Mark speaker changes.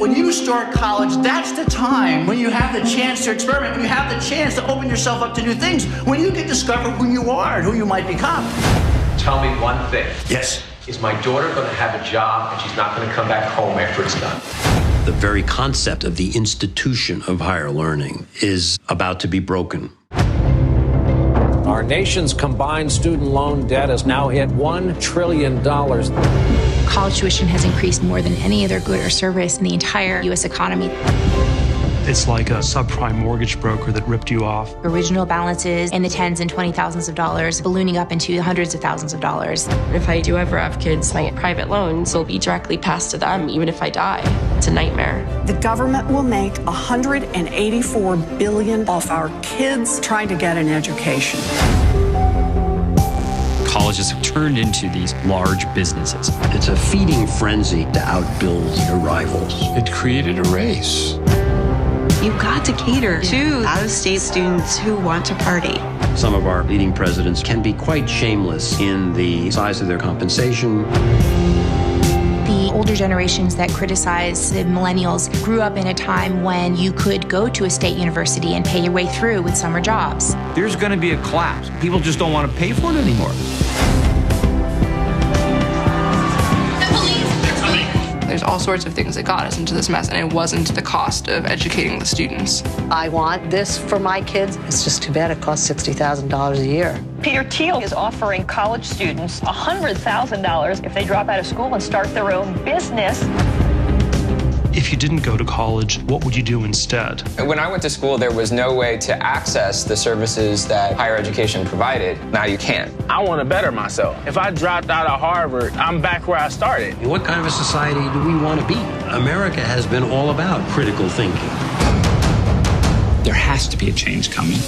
Speaker 1: When you start college, that's the time when you have the chance to experiment, when you have the chance to open yourself up to new things, when you can discover who you are and who you might become.
Speaker 2: Tell me one thing.
Speaker 1: Yes.
Speaker 2: Is my daughter going to have a job and she's not going to come back home after it's done?
Speaker 3: The very concept of the institution of higher learning is about to be broken.
Speaker 4: Our nation's combined student loan debt has now hit $1 trillion.
Speaker 5: College tuition has increased more than any other good or service in the entire U.S. economy.
Speaker 6: It's like a subprime mortgage broker that ripped you off.
Speaker 5: Original balances in the tens and $20,000s of dollars, ballooning up into hundreds of thousands of dollars.
Speaker 7: If I do ever have kids, my private loans will be directly passed to them, even if I die. It's a nightmare.
Speaker 8: The government will make $184 billion off our kids trying to get an education.
Speaker 9: Colleges have turned into these large businesses.
Speaker 3: It's a feeding frenzy to outbuild your rivals.
Speaker 10: It created a race.
Speaker 11: You've got to cater to out-of-state students who want to party.
Speaker 3: Some of our leading presidents can be quite shameless in the size of their compensation.
Speaker 5: The older generations that criticize the millennials grew up in a time when you could go to a state university and pay your way through with summer jobs.
Speaker 12: There's going to be a collapse. People just don't want to pay for it anymore.
Speaker 13: There's all sorts of things that got us into this mess, and it wasn't the cost of educating the students.
Speaker 14: I want this for my kids. It's just too bad it costs $60,000 a year.
Speaker 15: Peter Thiel is offering college students $100,000 if they drop out of school and start their own business.
Speaker 6: If you didn't go to college, what would you do instead?
Speaker 16: When I went to school, there was no way to access the services that higher education provided. Now you can.
Speaker 12: I want to better myself. If I dropped out of Harvard, I'm back where I started.
Speaker 3: What kind of a society do we want to be? America has been all about critical thinking.
Speaker 9: There has to be a change coming.